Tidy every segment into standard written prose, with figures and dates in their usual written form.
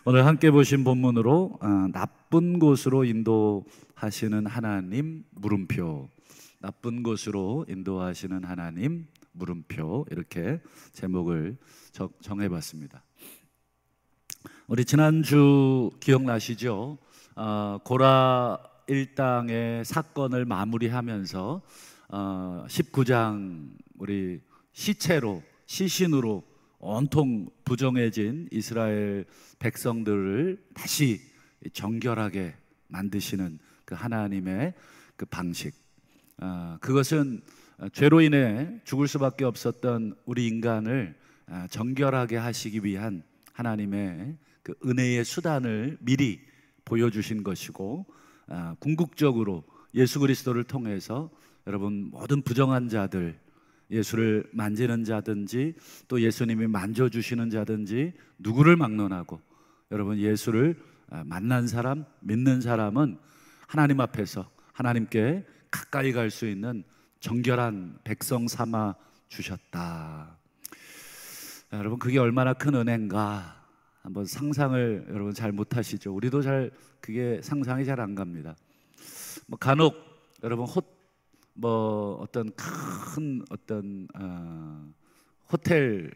오늘 함께 보신 본문으로 나쁜 곳으로 인도하시는 하나님 물음표, 나쁜 곳으로 인도하시는 하나님 물음표, 이렇게 제목을 정해봤습니다. 우리 지난주 기억나시죠? 고라 일당의 사건을 마무리하면서 19장 우리 시신으로 온통 부정해진 이스라엘 백성들을 다시 정결하게 만드시는 그 하나님의 그 방식, 그것은 죄로 인해 죽을 수밖에 없었던 우리 인간을 정결하게 하시기 위한 하나님의 그 은혜의 수단을 미리 보여주신 것이고, 궁극적으로 예수 그리스도를 통해서 여러분 모든 부정한 자들, 예수를 만지는 자든지 또 예수님이 만져주시는 자든지 누구를 막론하고 여러분 예수를 만난 사람, 믿는 사람은 하나님 앞에서 하나님께 가까이 갈 수 있는 정결한 백성 삼아 주셨다. 여러분, 그게 얼마나 큰 은혜인가 한번 상상을 여러분 잘 못하시죠? 우리도 그게 상상이 잘 안 갑니다. 간혹 여러분 어떤 큰 호텔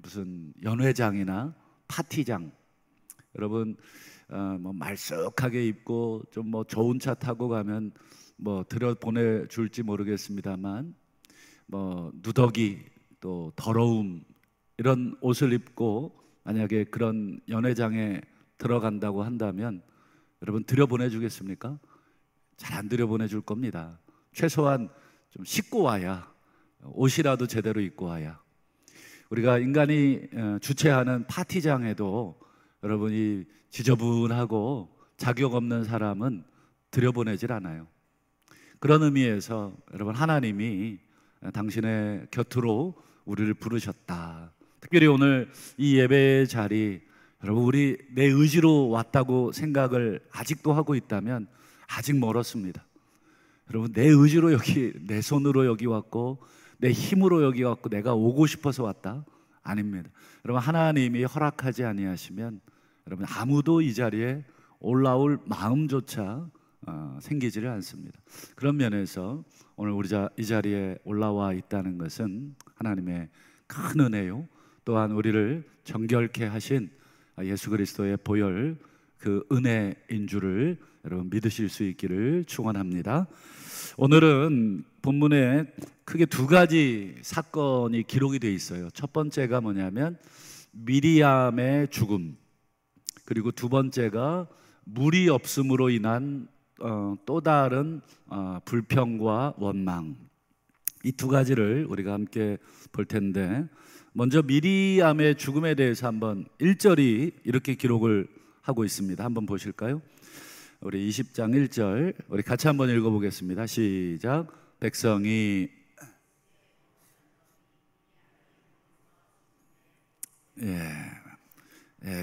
무슨 연회장이나 파티장, 여러분 말쑥하게 입고 좀 좋은 차 타고 가면 들여 보내줄지 모르겠습니다만 누더기 또 더러움 이런 옷을 입고 만약에 그런 연회장에 들어간다고 한다면 여러분 들여 보내주겠습니까? 잘 안 들여 보내줄 겁니다. 최소한 좀 씻고 와야, 옷이라도 제대로 입고 와야. 우리가 인간이 주최하는 파티장에도 여러분이 지저분하고 자격 없는 사람은 들여보내질 않아요. 그런 의미에서 여러분 하나님이 당신의 곁으로 우리를 부르셨다. 특별히 오늘 이 예배의 자리, 여러분 우리 내 의지로 왔다고 생각을 아직도 하고 있다면 아직 멀었습니다. 여러분 내 의지로 여기, 내 손으로 여기 왔고 내 힘으로 여기 왔고 내가 오고 싶어서 왔다? 아닙니다. 여러분 하나님이 허락하지 아니하시면 여러분 아무도 이 자리에 올라올 마음조차 생기지를 않습니다. 그런 면에서 오늘 우리가 이 자리에 올라와 있다는 것은 하나님의 큰 은혜요, 또한 우리를 정결케 하신 예수 그리스도의 보혈, 그 은혜인 줄을 여러분 믿으실 수 있기를 축원합니다. 오늘은 본문에 크게 두 가지 사건이 기록이 되어 있어요. 첫 번째가 뭐냐면 미리암의 죽음, 그리고 두 번째가 물이 없음으로 인한 또 다른 불평과 원망, 이 두 가지를 우리가 함께 볼 텐데, 먼저 미리암의 죽음에 대해서 한번 1절이 이렇게 기록을 하고 있습니다. 한번 보실까요? 우리 20장 1절 우리 같이 한번 읽어보겠습니다. 시작. 백성이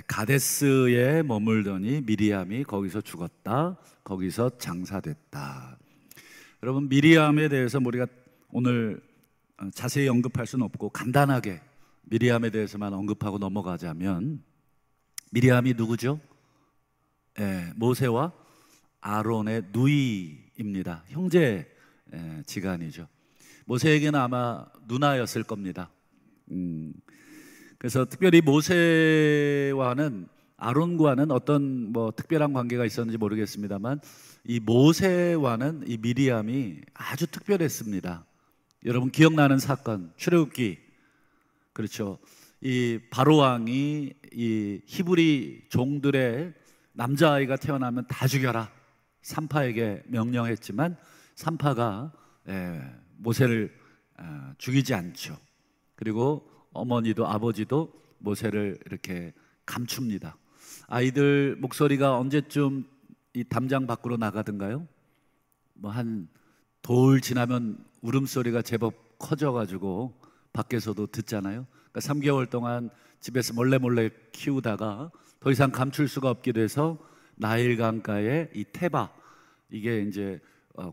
가데스에 머물더니 미리암이 거기서 죽었다, 거기서 장사됐다. 여러분 미리암에 대해서 우리가 오늘 자세히 언급할 수는 없고 간단하게 미리암에 대해서만 언급하고 넘어가자면, 미리암이 누구죠? 모세와 아론의 누이입니다. 형제 지간이죠. 모세에게는 아마 누나였을 겁니다. 그래서 특별히 모세와는, 아론과는 어떤 특별한 관계가 있었는지 모르겠습니다만 이 모세와는 이 미리암이 아주 특별했습니다. 여러분 기억나는 사건, 출애굽기, 그렇죠? 이 바로 왕이 이 히브리 종들의 남자아이가 태어나면 다 죽여라, 산파에게 명령했지만 산파가 모세를 죽이지 않죠. 그리고 어머니도 아버지도 모세를 이렇게 감춥니다. 아이들 목소리가 언제쯤 이 담장 밖으로 나가던가요? 한 돌 지나면 울음소리가 제법 커져가지고 밖에서도 듣잖아요. 그러니까 3개월 동안 집에서 몰래 키우다가 더 이상 감출 수가 없게 돼서 나일 강가에 이 테바, 이게 이제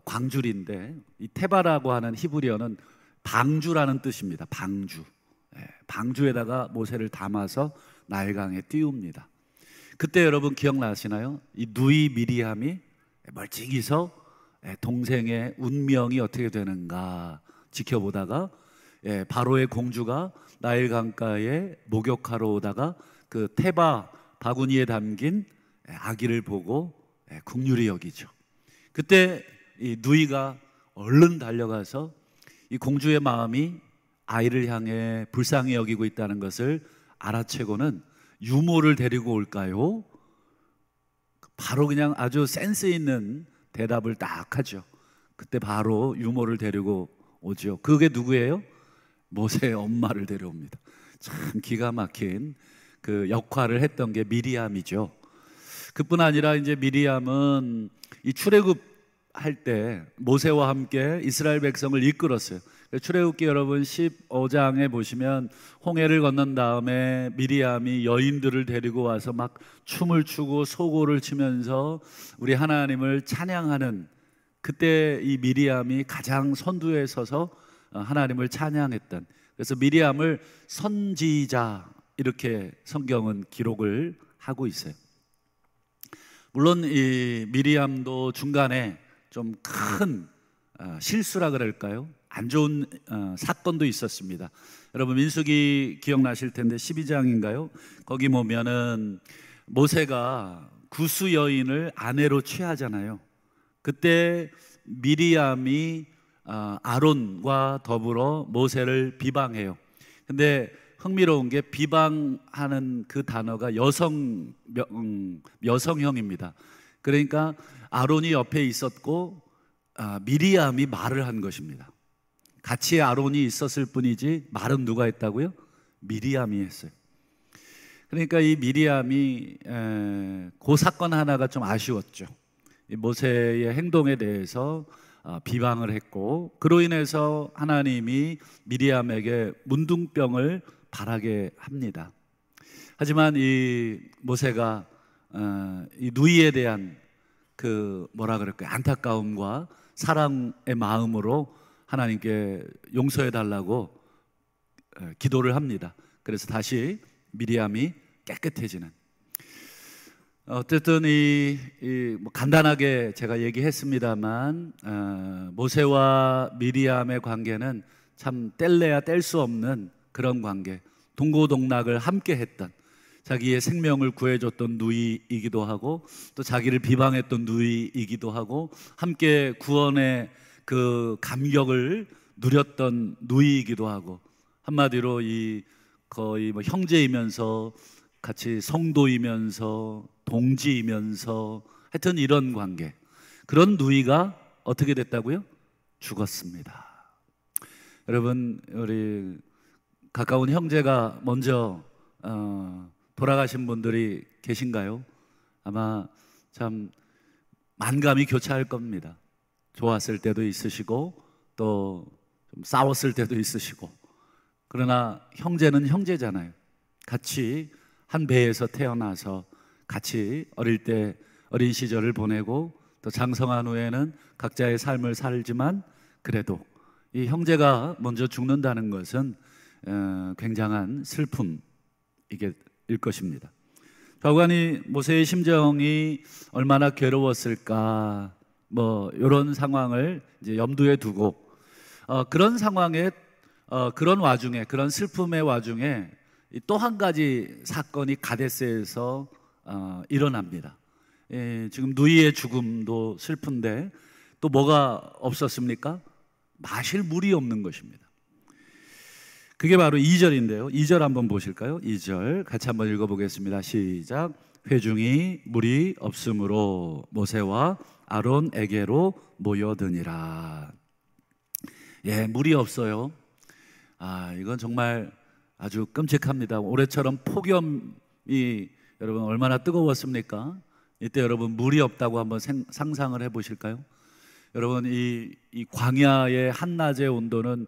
광줄인데, 이 테바라고 하는 히브리어는 방주라는 뜻입니다. 방주에다가 모세를 담아서 나일강에 띄웁니다. 그때 여러분 기억나시나요? 이 누이 미리암이 멀찍이서 동생의 운명이 어떻게 되는가 지켜보다가 바로의 공주가 나일 강가에 목욕하러 오다가 그 테바 바구니에 담긴 아기를 보고 긍휼히 여기죠. 그때 이 누이가 얼른 달려가서 이 공주의 마음이 아이를 향해 불쌍히 여기고 있다는 것을 알아채고는 유모를 데리고 올까요? 바로 그냥 아주 센스 있는 대답을 딱 하죠. 그때 바로 유모를 데리고 오죠. 그게 누구예요? 모세의 엄마를 데려옵니다. 참 기가 막힌 그 역할을 했던 게 미리암이죠. 그뿐 아니라 이제 미리암은 이 출애굽할 때 모세와 함께 이스라엘 백성을 이끌었어요. 출애굽기 여러분 15장에 보시면 홍해를 건넌 다음에 미리암이 여인들을 데리고 와서 막 춤을 추고 소고를 치면서 우리 하나님을 찬양하는, 그때 이 미리암이 가장 선두에 서서 하나님을 찬양했던, 그래서 미리암을 선지자 이렇게 성경은 기록을 하고 있어요. 물론 이 미리암도 중간에 좀 큰 실수라 그럴까요? 안 좋은 사건도 있었습니다. 여러분 민수기 기억나실 텐데 12장인가요? 거기 보면은 모세가 구스 여인을 아내로 취하잖아요. 그때 미리암이 아론과 더불어 모세를 비방해요. 근데 흥미로운 게 비방하는 그 단어가 여성형입니다. 그러니까 아론이 옆에 있었고 미리암이 말을 한 것입니다. 같이 아론이 있었을 뿐이지 말은 누가 했다고요? 미리암이 했어요. 그러니까 이 미리암이 그 사건 하나가 좀 아쉬웠죠. 모세의 행동에 대해서 비방을 했고, 그로 인해서 하나님이 미리암에게 문둥병을 발하게 합니다. 하지만 이 모세가 이 누이에 대한 그 뭐라 그럴까요? 안타까움과 사랑의 마음으로 하나님께 용서해 달라고 기도를 합니다. 그래서 다시 미리암이 깨끗해지는, 어쨌든 뭐 간단하게 제가 얘기했습니다만 모세와 미리암의 관계는 참 뗄래야 뗄 수 없는 그런 관계, 동고동락을 함께 했던, 자기의 생명을 구해줬던 누이이기도 하고 또 자기를 비방했던 누이이기도 하고 함께 구원의 그 감격을 누렸던 누이이기도 하고, 한마디로 이 거의 뭐 형제이면서 같이 성도이면서 동지이면서 하여튼 이런 관계, 그런 누이가 어떻게 됐다고요? 죽었습니다. 여러분 우리 가까운 형제가 먼저 돌아가신 분들이 계신가요? 아마 참 만감이 교차할 겁니다. 좋았을 때도 있으시고 또 좀 싸웠을 때도 있으시고, 그러나 형제는 형제잖아요. 같이 한 배에서 태어나서 같이 어릴 때 어린 시절을 보내고 또 장성한 후에는 각자의 삶을 살지만, 그래도 이 형제가 먼저 죽는다는 것은 굉장한 슬픔일 것입니다. 좌우간이 모세의 심정이 얼마나 괴로웠을까, 뭐 이런 상황을 이제 염두에 두고 그런 상황에 그런 와중에, 그런 슬픔의 와중에 또 한 가지 사건이 가데스에서 일어납니다. 지금 누이의 죽음도 슬픈데 또 뭐가 없었습니까? 마실 물이 없는 것입니다. 그게 바로 2절인데요 2절 한번 보실까요? 2절 같이 한번 읽어보겠습니다. 시작. 회중이 물이 없으므로 모세와 아론에게로 모여드니라. 물이 없어요. 이건 정말 아주 끔찍합니다. 올해처럼 폭염이 여러분 얼마나 뜨거웠습니까? 이때 여러분 물이 없다고 한번 상상을 해보실까요? 여러분 이 광야의 한낮의 온도는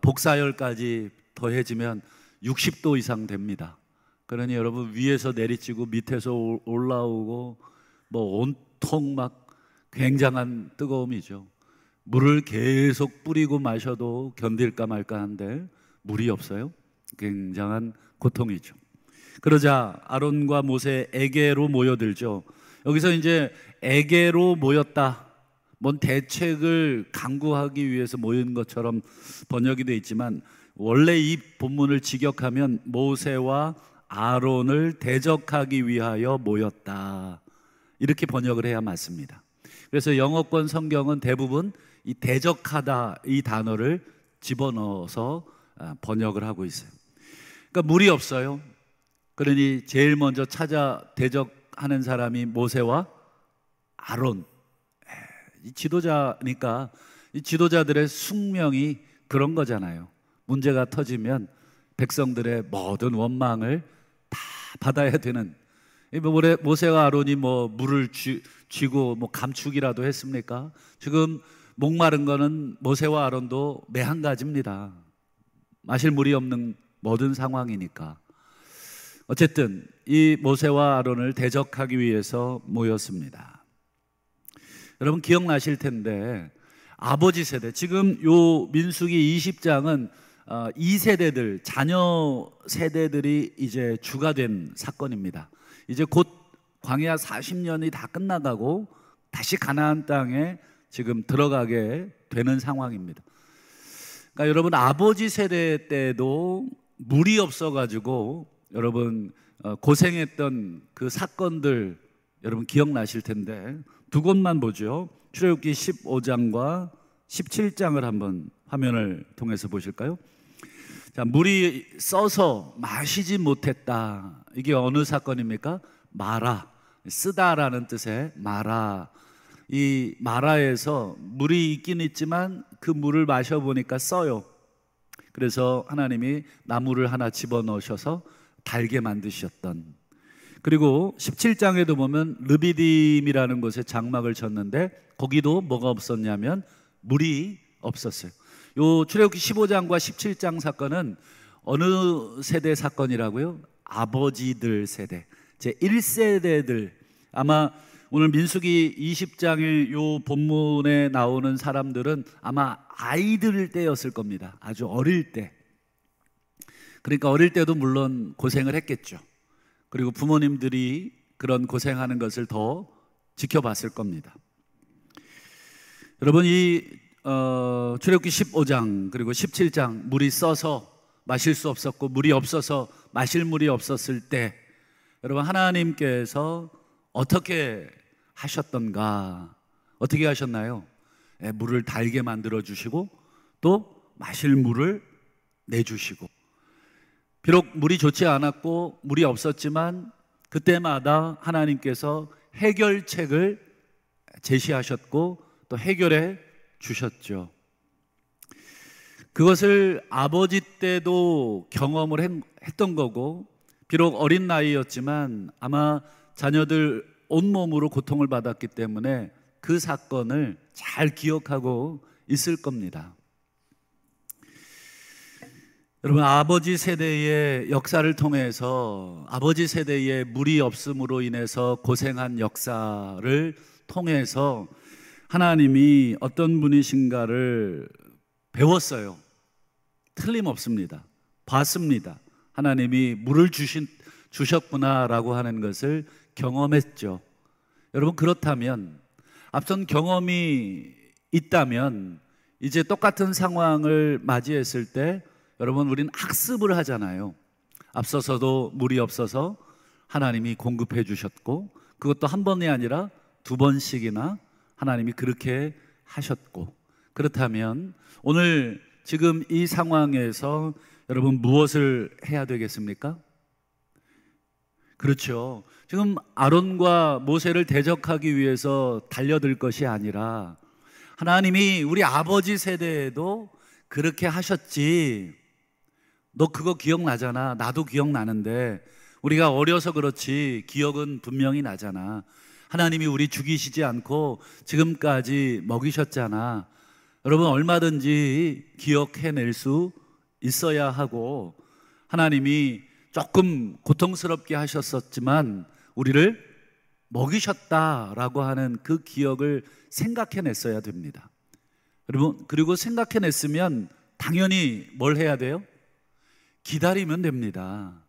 복사열까지 더해지면 60도 이상 됩니다. 그러니 여러분 위에서 내리치고 밑에서 올라오고 뭐 온통 막 굉장한 뜨거움이죠. 물을 계속 뿌리고 마셔도 견딜까 말까 한데 물이 없어요. 굉장한 고통이죠. 그러자 아론과 모세에게로 모여들죠. 여기서 이제 에게로 모였다, 뭔 대책을 강구하기 위해서 모인 것처럼 번역이 되어 있지만, 원래 이 본문을 직역하면 모세와 아론을 대적하기 위하여 모였다, 이렇게 번역을 해야 맞습니다. 그래서 영어권 성경은 대부분 이 대적하다 이 단어를 집어넣어서 번역을 하고 있어요. 그러니까 물이 없어요. 그러니 제일 먼저 찾아 대적하는 사람이 모세와 아론, 이 지도자니까 이 지도자들의 숙명이 그런 거잖아요. 문제가 터지면 백성들의 모든 원망을 다 받아야 되는. 모세와 아론이 뭐 물을 쥐고 뭐 감축이라도 했습니까? 지금 목마른 거는 모세와 아론도 매한가지입니다. 마실 물이 없는 모든 상황이니까. 어쨌든 이 모세와 아론을 대적하기 위해서 모였습니다. 여러분 기억나실 텐데, 아버지 세대, 지금 요 민수기 20장은 2세대들, 자녀 세대들이 이제 주가 된 사건입니다. 이제 곧 광야 40년이 다 끝나가고 다시 가나안 땅에 지금 들어가게 되는 상황입니다. 그러니까 여러분 아버지 세대 때도 물이 없어가지고 여러분 고생했던 그 사건들 여러분 기억나실 텐데, 두 곳만 보죠. 출애굽기 15장과 17장을 한번 화면을 통해서 보실까요? 자, 물이 써서 마시지 못했다. 이게 어느 사건입니까? 마라, 쓰다라는 뜻의 마라. 이 마라에서 물이 있긴 있지만 그 물을 마셔보니까 써요. 그래서 하나님이 나무를 하나 집어넣으셔서 달게 만드셨던. 그리고 17장에도 보면 르비딤이라는 곳에 장막을 쳤는데 거기도 뭐가 없었냐면 물이 없었어요. 요 출애굽기 15장과 17장 사건은 어느 세대 사건이라고요? 아버지들 세대, 제 1세대들. 아마 오늘 민수기 20장의 요 본문에 나오는 사람들은 아마 아이들 때였을 겁니다. 아주 어릴 때. 그러니까 어릴 때도 물론 고생을 했겠죠. 그리고 부모님들이 그런 고생하는 것을 더 지켜봤을 겁니다. 여러분 이 출애굽기 15장 그리고 17장 물이 써서 마실 수 없었고 물이 없어서 마실 물이 없었을 때 여러분 하나님께서 어떻게 하셨던가? 어떻게 하셨나요? 물을 달게 만들어 주시고 또 마실 물을 내주시고, 비록 물이 좋지 않았고 물이 없었지만 그때마다 하나님께서 해결책을 제시하셨고 또 해결해 주셨죠. 그것을 아버지 때도 경험을 했던 거고, 비록 어린 나이였지만 아마 자녀들 온몸으로 고통을 받았기 때문에 그 사건을 잘 기억하고 있을 겁니다. 여러분 아버지 세대의 역사를 통해서, 아버지 세대의 물이 없음으로 인해서 고생한 역사를 통해서 하나님이 어떤 분이신가를 배웠어요. 틀림없습니다. 봤습니다. 하나님이 물을 주셨구나라고 하는 것을 경험했죠. 여러분 그렇다면, 앞선 경험이 있다면 이제 똑같은 상황을 맞이했을 때 여러분 우리는 학습을 하잖아요. 앞서서도 물이 없어서 하나님이 공급해 주셨고, 그것도 한 번이 아니라 두 번씩이나 하나님이 그렇게 하셨고, 그렇다면 오늘 지금 이 상황에서 여러분 무엇을 해야 되겠습니까? 그렇죠. 지금 아론과 모세를 대적하기 위해서 달려들 것이 아니라 하나님이 우리 아버지 세대에도 그렇게 하셨지. 너 그거 기억나잖아. 나도 기억나는데 우리가 어려서 그렇지 기억은 분명히 나잖아. 하나님이 우리 죽이시지 않고 지금까지 먹이셨잖아. 여러분 얼마든지 기억해낼 수 있어야 하고, 하나님이 조금 고통스럽게 하셨었지만 우리를 먹이셨다라고 하는 그 기억을 생각해냈어야 됩니다. 여러분 그리고 생각해냈으면 당연히 뭘 해야 돼요? 기다리면 됩니다.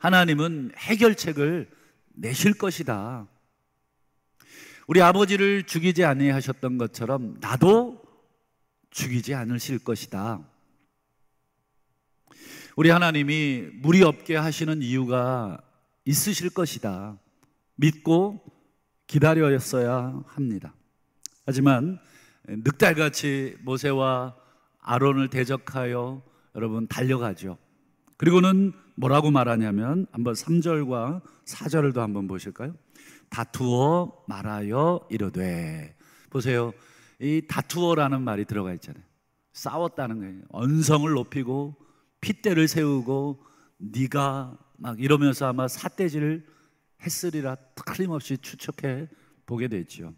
하나님은 해결책을 내실 것이다. 우리 아버지를 죽이지 아니하셨던 것처럼 나도 죽이지 않으실 것이다. 우리 하나님이 무리 없게 하시는 이유가 있으실 것이다. 믿고 기다렸어야 합니다. 하지만 늑달같이 모세와 아론을 대적하여 여러분 달려가죠. 그리고는 뭐라고 말하냐면 한번 3절과 4절을 더 한번 보실까요? 다투어 말하여 이르되. 보세요. 이 다투어라는 말이 들어가 있잖아요. 싸웠다는 거예요. 언성을 높이고 핏대를 세우고 네가 막 이러면서 아마 삿대질을 했으리라 틀림없이 추측해 보게 되죠.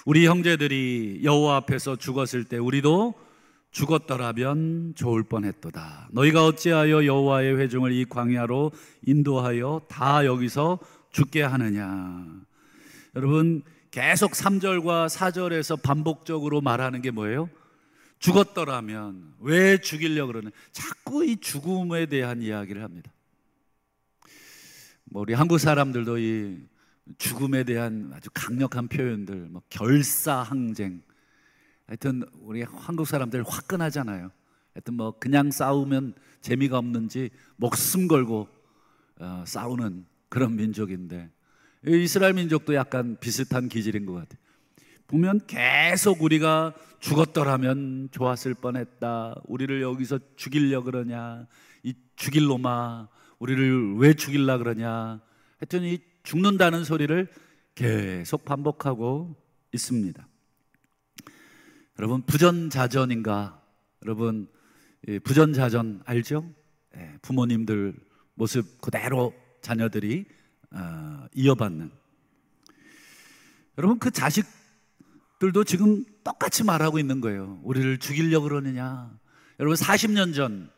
우리 형제들이 여호와 앞에서 죽었을 때 우리도 죽었더라면 좋을 뻔했도다. 너희가 어찌하여 여호와의 회중을 이 광야로 인도하여 다 여기서 죽게 하느냐. 여러분 계속 3절과 4절에서 반복적으로 말하는 게 뭐예요? 죽었더라면. 왜 죽이려고 그러냐. 자꾸 이 죽음에 대한 이야기를 합니다. 우리 한국 사람들도 이 죽음에 대한 아주 강력한 표현들, 결사항쟁. 하여튼 우리 한국 사람들 화끈하잖아요. 하여튼 그냥 싸우면 재미가 없는지 목숨 걸고 싸우는 그런 민족인데, 이스라엘 민족도 약간 비슷한 기질인 것 같아요. 보면 계속 우리가 죽었더라면 좋았을 뻔했다. 우리를 여기서 죽이려 그러냐. 이 죽일 놈아. 우리를 왜 죽일라 그러냐. 하여튼 이 죽는다는 소리를 계속 반복하고 있습니다. 여러분 부전자전인가? 여러분 부전자전 알죠? 부모님들 모습 그대로 자녀들이 이어받는. 여러분 그 자식들도 지금 똑같이 말하고 있는 거예요. 우리를 죽이려고 그러느냐. 여러분 40년 전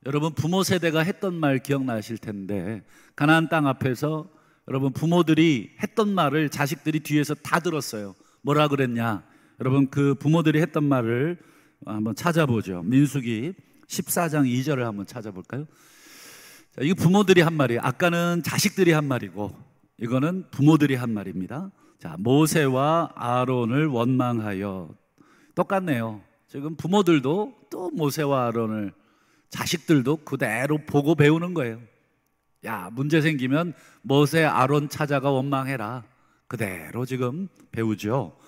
여러분 부모 세대가 했던 말 기억나실 텐데, 가나안 땅 앞에서 여러분 부모들이 했던 말을 자식들이 뒤에서 다 들었어요. 뭐라 그랬냐? 여러분 그 부모들이 했던 말을 한번 찾아보죠. 민수기 14장 2절을 한번 찾아볼까요? 자, 이거 부모들이 한 말이에요. 아까는 자식들이 한 말이고 이거는 부모들이 한 말입니다. 자, 모세와 아론을 원망하여. 똑같네요. 지금 부모들도 또 모세와 아론을, 자식들도 그대로 보고 배우는 거예요. 야, 문제 생기면 모세 아론 찾아가 원망해라. 그대로 지금 배우죠.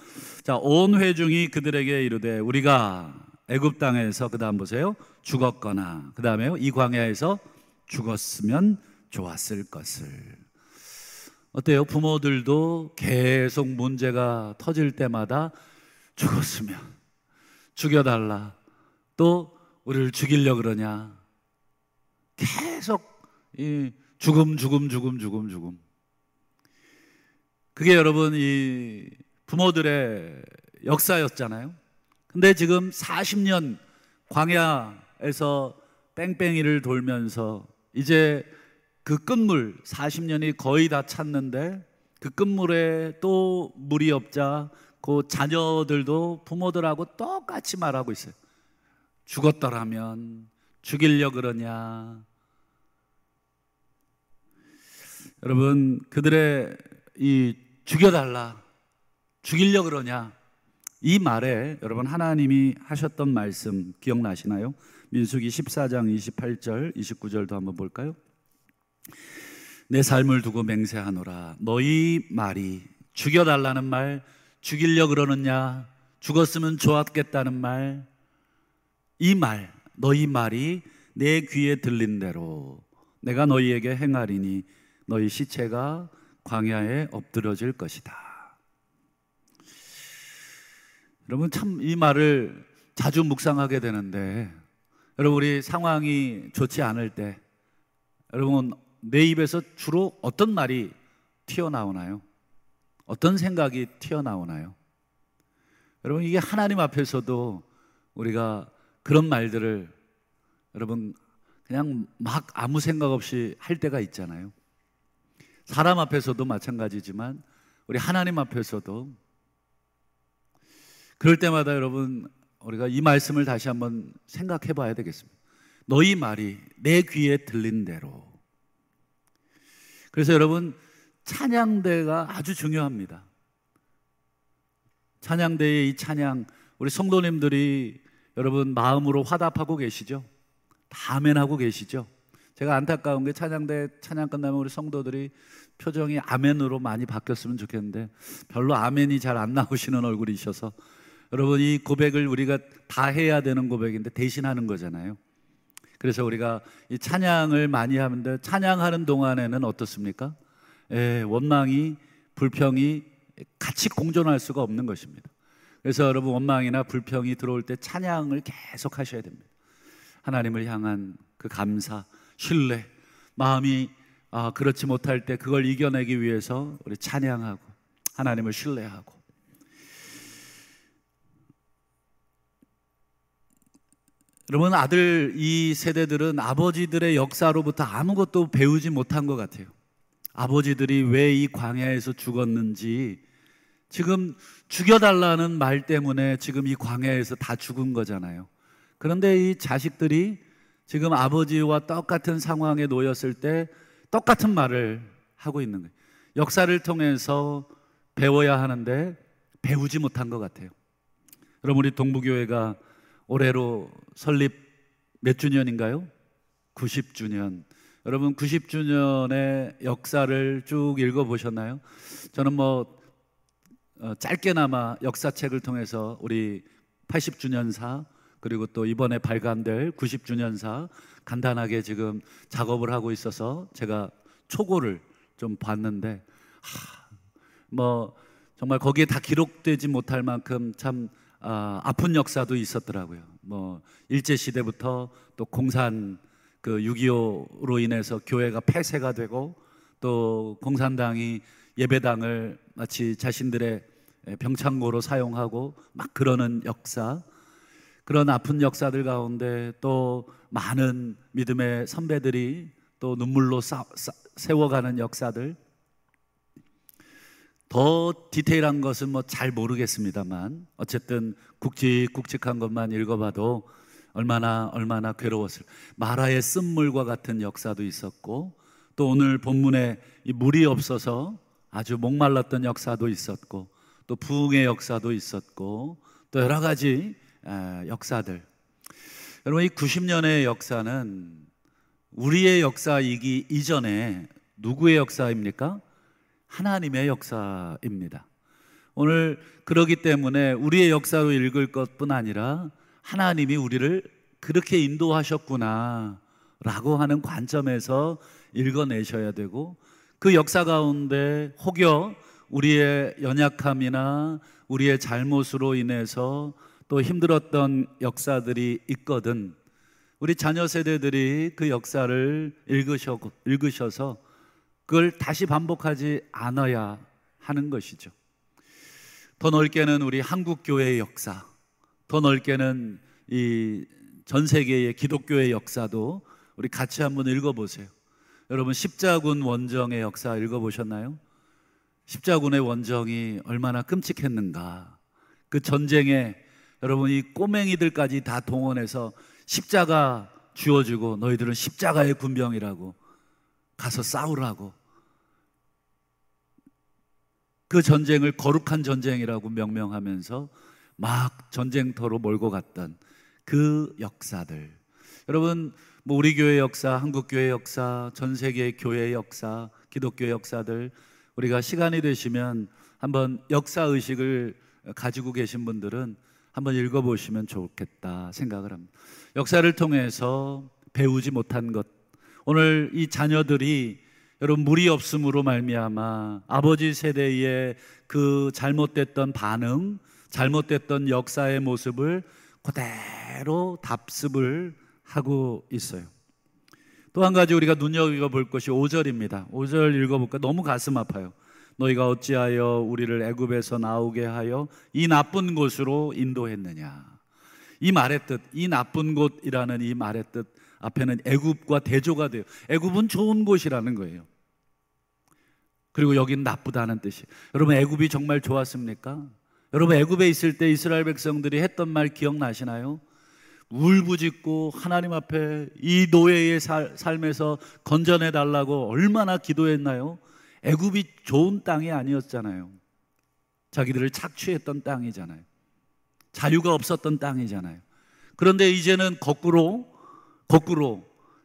자, 온 회중이 그들에게 이르되 우리가 애굽 땅에서, 그 다음 보세요, 죽었거나, 그 다음에요, 이 광야에서 죽었으면 좋았을 것을. 어때요? 부모들도 계속 문제가 터질 때마다 죽었으면, 죽여달라, 또 우리를 죽이려 그러냐. 계속 이 죽음. 그게 여러분 이 부모들의 역사였잖아요. 근데 지금 40년 광야에서 뺑뺑이를 돌면서 이제 그 끝물 40년이 거의 다 찼는데, 그 끝물에 또 물이 없자 그 자녀들도 부모들하고 똑같이 말하고 있어요. 죽었더라면 죽이려 그러냐. 여러분 그들의 이 죽여달라, 죽이려 그러냐, 이 말에 여러분 하나님이 하셨던 말씀 기억나시나요? 민수기 14장 28절 29절도 한번 볼까요? 내 삶을 두고 맹세하노라. 너희 말이, 죽여달라는 말, 죽이려 그러느냐, 죽었으면 좋았겠다는 말, 이 말, 너희 말이 내 귀에 들린 대로 내가 너희에게 행하리니 너희 시체가 광야에 엎드러질 것이다. 여러분 참 이 말을 자주 묵상하게 되는데, 여러분 우리 상황이 좋지 않을 때 여러분 내 입에서 주로 어떤 말이 튀어나오나요? 어떤 생각이 튀어나오나요? 여러분 이게 하나님 앞에서도 우리가 그런 말들을 여러분 그냥 막 아무 생각 없이 할 때가 있잖아요. 사람 앞에서도 마찬가지지만 우리 하나님 앞에서도 그럴 때마다 여러분 우리가 이 말씀을 다시 한번 생각해 봐야 되겠습니다. 너희 말이 내 귀에 들린 대로. 그래서 여러분, 찬양대가 아주 중요합니다. 찬양대의 이 찬양, 우리 성도님들이 여러분 마음으로 화답하고 계시죠? 다 아멘하고 계시죠? 제가 안타까운 게 찬양대 찬양 끝나면 우리 성도들이 표정이 아멘으로 많이 바뀌었으면 좋겠는데 별로 아멘이 잘 안 나오시는 얼굴이셔서, 여러분, 이 고백을 우리가 다 해야 되는 고백인데 대신하는 거잖아요. 그래서 우리가 이 찬양을 많이 하는데, 찬양하는 동안에는 어떻습니까? 원망이, 불평이 같이 공존할 수가 없는 것입니다. 그래서 여러분, 원망이나 불평이 들어올 때 찬양을 계속 하셔야 됩니다. 하나님을 향한 그 감사, 신뢰, 마음이 그렇지 못할 때 그걸 이겨내기 위해서 우리 찬양하고 하나님을 신뢰하고. 여러분, 이 세대들은 아버지들의 역사로부터 아무것도 배우지 못한 것 같아요. 아버지들이 왜 이 광야에서 죽었는지, 지금 죽여달라는 말 때문에 지금 이 광야에서 다 죽은 거잖아요. 그런데 이 자식들이 지금 아버지와 똑같은 상황에 놓였을 때 똑같은 말을 하고 있는 거예요. 역사를 통해서 배워야 하는데 배우지 못한 것 같아요. 여러분, 우리 동부교회가 올해로 설립 몇 주년인가요? 90주년. 여러분, 90주년의 역사를 쭉 읽어보셨나요? 저는 짧게나마 역사책을 통해서 우리 80주년사, 그리고 또 이번에 발간될 90주년사 간단하게 지금 작업을 하고 있어서 제가 초고를 좀 봤는데, 정말 거기에 다 기록되지 못할 만큼 참 아픈 역사도 있었더라고요. 일제시대부터 또 공산 6.25로 인해서 교회가 폐쇄가 되고, 또 공산당이 예배당을 마치 자신들의 병창고로 사용하고 막 그러는 역사, 그런 아픈 역사들 가운데 또 많은 믿음의 선배들이 또 눈물로 세워가는 역사들, 더 디테일한 것은 잘 모르겠습니다만 어쨌든 굵직굵직한 것만 읽어봐도 얼마나 괴로웠을. 마라의 쓴물과 같은 역사도 있었고, 또 오늘 본문에 이 물이 없어서 아주 목말랐던 역사도 있었고, 또 부흥의 역사도 있었고, 또 여러 가지 역사들. 여러분, 이 90년의 역사는 우리의 역사이기 이전에 누구의 역사입니까? 하나님의 역사입니다. 오늘 그러기 때문에 우리의 역사로 읽을 것뿐 아니라 하나님이 우리를 그렇게 인도하셨구나 라고 하는 관점에서 읽어내셔야 되고, 그 역사 가운데 혹여 우리의 연약함이나 우리의 잘못으로 인해서 또 힘들었던 역사들이 있거든, 우리 자녀 세대들이 그 역사를 읽으셔서 그걸 다시 반복하지 않아야 하는 것이죠. 더 넓게는 우리 한국교회의 역사, 더 넓게는 이 전 세계의 기독교의 역사도 우리 같이 한번 읽어보세요. 여러분, 십자군 원정의 역사 읽어보셨나요? 십자군의 원정이 얼마나 끔찍했는가. 그 전쟁에 여러분, 이 꼬맹이들까지 다 동원해서 십자가 쥐어주고 너희들은 십자가의 군병이라고 가서 싸우라고, 그 전쟁을 거룩한 전쟁이라고 명명하면서 막 전쟁터로 몰고 갔던 그 역사들. 여러분, 우리 교회 역사, 한국 교회 역사, 전 세계 교회의 역사, 기독교의 역사들, 우리가 시간이 되시면 한번 역사 의식을 가지고 계신 분들은 한번 읽어보시면 좋겠다 생각을 합니다. 역사를 통해서 배우지 못한 것, 오늘 이 자녀들이 여러분 물이 없음으로 말미암아 아버지 세대의 그 잘못됐던 반응, 잘못됐던 역사의 모습을 그대로 답습을 하고 있어요. 또 한 가지 우리가 눈여겨볼 것이 5절입니다. 5절 읽어볼까? 너무 가슴 아파요. 너희가 어찌하여 우리를 애굽에서 나오게 하여 이 나쁜 곳으로 인도했느냐. 이 말의 뜻, 이 나쁜 곳이라는 이 말의 뜻 앞에는 애굽과 대조가 돼요. 애굽은 좋은 곳이라는 거예요. 그리고 여기는 나쁘다는 뜻이. 여러분, 애굽이 정말 좋았습니까? 여러분, 애굽에 있을 때 이스라엘 백성들이 했던 말 기억나시나요? 울부짖고 하나님 앞에 이 노예의 삶에서 건져내 달라고 얼마나 기도했나요? 애굽이 좋은 땅이 아니었잖아요. 자기들을 착취했던 땅이잖아요. 자유가 없었던 땅이잖아요. 그런데 이제는 거꾸로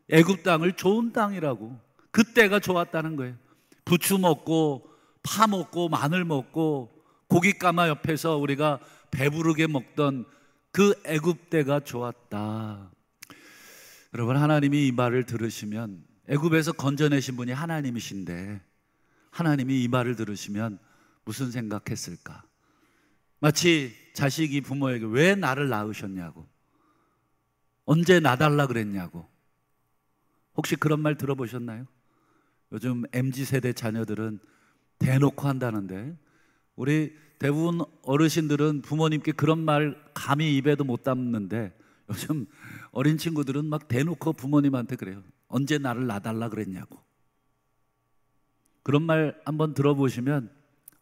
애굽 땅을 좋은 땅이라고, 그때가 좋았다는 거예요. 부추 먹고 파 먹고 마늘 먹고 고깃가마 옆에서 우리가 배부르게 먹던 그 애굽 때가 좋았다. 여러분, 하나님이 이 말을 들으시면, 애굽에서 건져내신 분이 하나님이신데 하나님이 이 말을 들으시면 무슨 생각했을까? 마치 자식이 부모에게 왜 나를 낳으셨냐고, 언제 낳아달라 그랬냐고. 혹시 그런 말 들어보셨나요? 요즘 MZ세대 자녀들은 대놓고 한다는데, 우리 대부분 어르신들은 부모님께 그런 말 감히 입에도 못 담는데, 요즘 어린 친구들은 막 대놓고 부모님한테 그래요. 언제 나를 낳아달라 그랬냐고. 그런 말 한번 들어보시면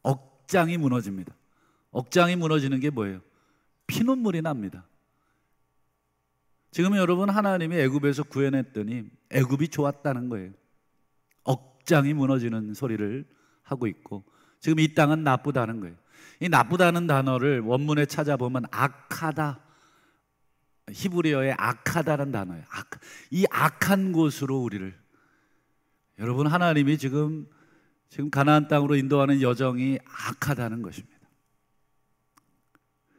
억장이 무너집니다. 억장이 무너지는 게 뭐예요? 피눈물이 납니다. 지금 여러분, 하나님이 애굽에서 구해냈더니 애굽이 좋았다는 거예요. 억장이 무너지는 소리를 하고 있고, 지금 이 땅은 나쁘다는 거예요. 이 나쁘다는 단어를 원문에 찾아보면 악하다, 히브리어의 악하다는 단어예요. 이 악한 곳으로 우리를, 여러분, 하나님이 지금 가나안 땅으로 인도하는 여정이 악하다는 것입니다.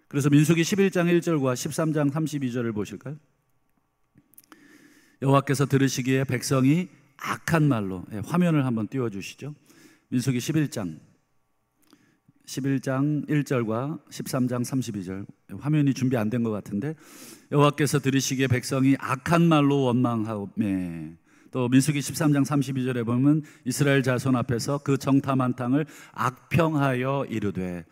그래서 민수기 11장 1절과 13장 32절을 보실까요? 여호와께서 들으시기에 백성이 악한 말로, 화면을 한번 띄워주시죠. 민수기 11장 1절과 13장 32절, 화면이 준비 안 된 것 같은데, 여호와께서 들으시기에 백성이 악한 말로 원망하며, 또 민수기 13장 32절에 보면 이스라엘 자손 앞에서 그 정탐한 땅을 악평하여 이르되,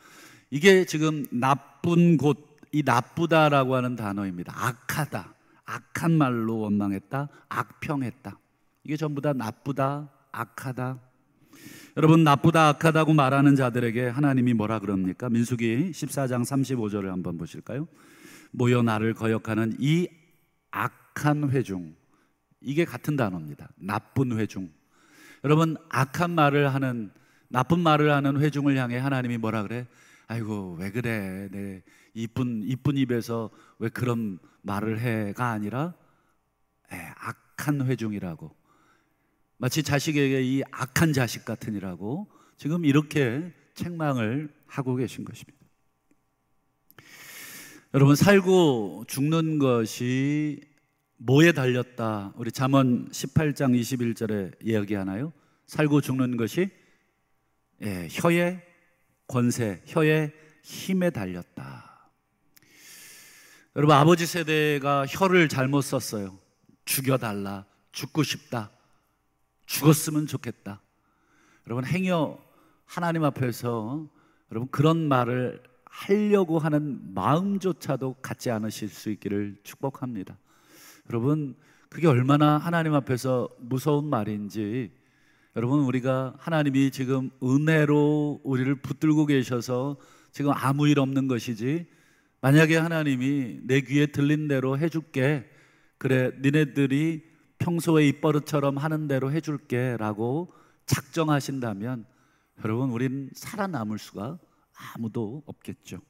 이게 지금 나쁜 곳, 이 나쁘다라고 하는 단어입니다. 악하다, 악한 말로 원망했다, 악평했다. 이게 전부 다 나쁘다, 악하다. 여러분, 나쁘다, 악하다고 말하는 자들에게 하나님이 뭐라 그럽니까? 민수기 14장 35절을 한번 보실까요? 모여 나를 거역하는 이 악한 회중, 이게 같은 단어입니다. 나쁜 회중. 여러분, 악한 말을 하는, 나쁜 말을 하는 회중을 향해 하나님이 뭐라 그래? 아이고, 왜 그래? 내 이쁜 입에서 왜 그런 말을 해가 아니라 악한 회중이라고, 마치 자식에게 이 악한 자식 같으니라고 지금 이렇게 책망을 하고 계신 것입니다. 여러분, 살고 죽는 것이 뭐에 달렸다? 우리 잠언 18장 21절에 이야기하나요? 살고 죽는 것이 혀의 권세, 혀의 힘에 달렸다. 여러분, 아버지 세대가 혀를 잘못 썼어요. 죽여달라, 죽고 싶다, 죽었으면 좋겠다. 여러분, 행여 하나님 앞에서 여러분 그런 말을 하려고 하는 마음조차도 갖지 않으실 수 있기를 축복합니다. 여러분, 그게 얼마나 하나님 앞에서 무서운 말인지, 여러분, 우리가 하나님이 지금 은혜로 우리를 붙들고 계셔서 지금 아무 일 없는 것이지, 만약에 하나님이 내 귀에 들린 대로 해줄게, 그래 니네들이 평소에 입버릇처럼 하는 대로 해줄게 라고 작정하신다면, 여러분, 우린 살아남을 수가 아무도 없겠죠.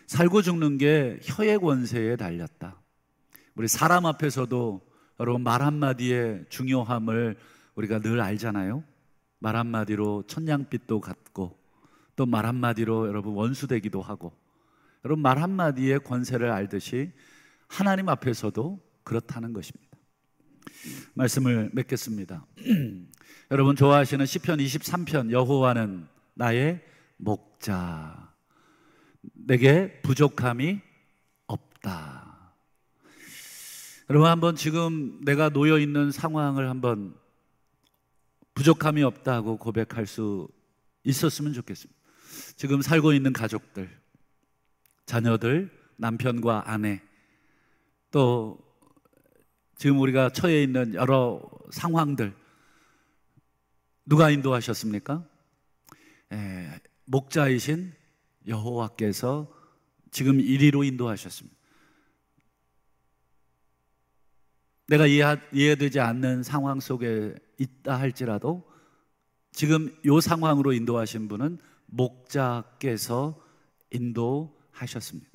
살고 죽는 게 혀의 권세에 달렸다. 우리 사람 앞에서도 여러분, 말 한마디의 중요함을 우리가 늘 알잖아요. 말 한마디로 천냥빚도 갚고, 또 말 한마디로 여러분 원수되기도 하고, 여러분, 말 한마디의 권세를 알듯이 하나님 앞에서도 그렇다는 것입니다. 말씀을 맺겠습니다. 여러분 좋아하시는 시편 23편, 여호와는 나의 목자, 내게 부족함이 없다. 여러분, 한번 지금 내가 놓여 있는 상황을 한번 부족함이 없다고 고백할 수 있었으면 좋겠습니다. 지금 살고 있는 가족들, 자녀들, 남편과 아내, 또 지금 우리가 처해 있는 여러 상황들, 누가 인도하셨습니까? 목자이신 여호와께서 지금 이리로 인도하셨습니다. 내가 이해되지 않는 상황 속에 있다 할지라도 지금 이 상황으로 인도하신 분은 목자께서 인도하셨습니다.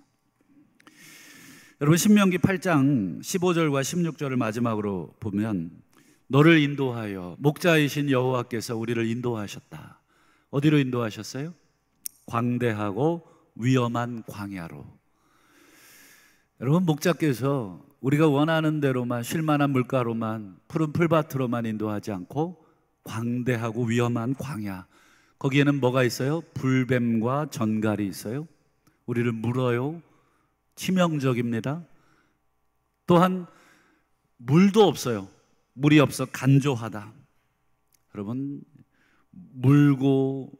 여러분, 신명기 8장 15절과 16절을 마지막으로 보면 너를 인도하여 목자이신 여호와께서 우리를 인도하셨다. 어디로 인도하셨어요? 광대하고 위험한 광야로. 여러분, 목자께서 우리가 원하는 대로만, 쉴만한 물가로만, 푸른 풀밭으로만 인도하지 않고 광대하고 위험한 광야, 거기에는 뭐가 있어요? 불뱀과 전갈이 있어요. 우리를 물어요. 치명적입니다. 또한 물도 없어요. 물이 없어 간조하다. 여러분, 물고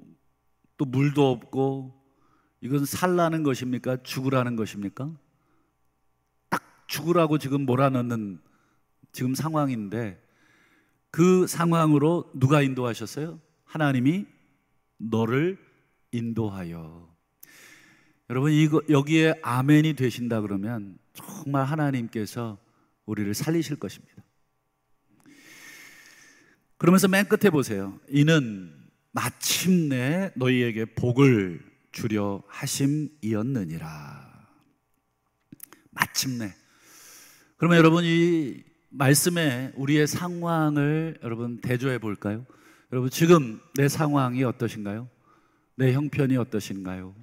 또 물도 없고, 이건 살라는 것입니까? 죽으라는 것입니까? 딱 죽으라고 지금 몰아넣는 지금 상황인데, 그 상황으로 누가 인도하셨어요? 하나님이 너를 인도하여. 여러분, 여기에 아멘이 되신다 그러면 정말 하나님께서 우리를 살리실 것입니다. 그러면서 맨 끝에 보세요. 이는 마침내 너희에게 복을 주려 하심이었느니라. 마침내. 그러면 여러분, 이 말씀에 우리의 상황을 여러분 대조해 볼까요? 여러분, 지금 내 상황이 어떠신가요? 내 형편이 어떠신가요?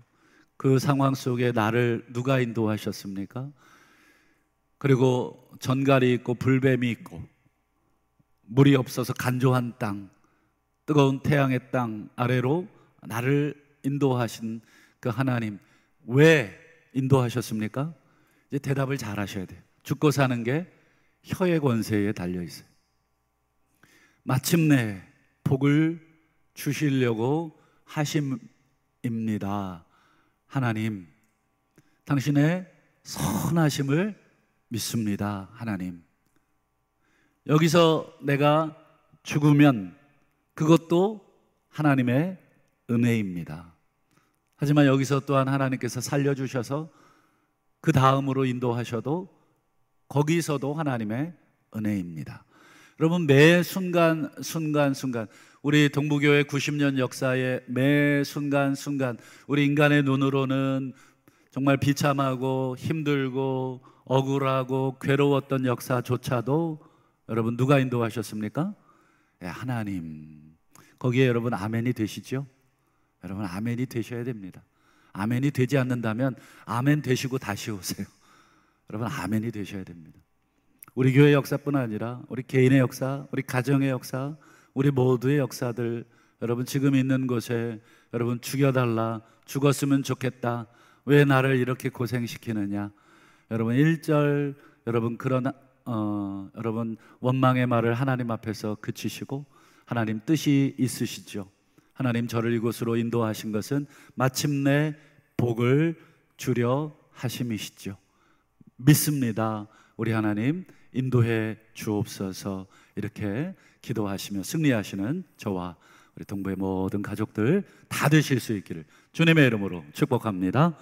그 상황 속에 나를 누가 인도하셨습니까? 그리고 전갈이 있고 불뱀이 있고 물이 없어서 간조한 땅, 뜨거운 태양의 땅 아래로 나를 인도하신 그 하나님, 왜 인도하셨습니까? 이제 대답을 잘 하셔야 돼요. 죽고 사는 게 혀의 권세에 달려 있어요. 마침내 복을 주시려고 하심입니다. 하나님, 당신의 선하심을 믿습니다. 하나님, 여기서 내가 죽으면 그것도 하나님의 은혜입니다. 하지만 여기서 또한 하나님께서 살려주셔서 그 다음으로 인도하셔도 거기서도 하나님의 은혜입니다. 여러분, 매 순간 우리 동부교회 90년 역사의 매 순간 우리 인간의 눈으로는 정말 비참하고 힘들고 억울하고 괴로웠던 역사조차도 여러분 누가 인도하셨습니까? 하나님. 거기에 여러분 아멘이 되시죠? 여러분 아멘이 되셔야 됩니다. 아멘이 되지 않는다면 아멘 되시고 다시 오세요. 여러분 아멘이 되셔야 됩니다. 우리 교회 역사뿐 아니라 우리 개인의 역사, 우리 가정의 역사, 우리 모두의 역사들, 여러분 지금 있는 곳에 여러분 죽여달라, 죽었으면 좋겠다, 왜 나를 이렇게 고생시키느냐, 여러분 1절 여러분 그런 여러분 원망의 말을 하나님 앞에서 그치시고 하나님 뜻이 있으시죠. 하나님 저를 이곳으로 인도하신 것은 마침내 복을 주려 하심이시죠. 믿습니다. 우리 하나님 인도해 주옵소서. 이렇게 기도하시며 승리하시는 저와 우리 동부의 모든 가족들 다 되실 수 있기를 주님의 이름으로 축복합니다.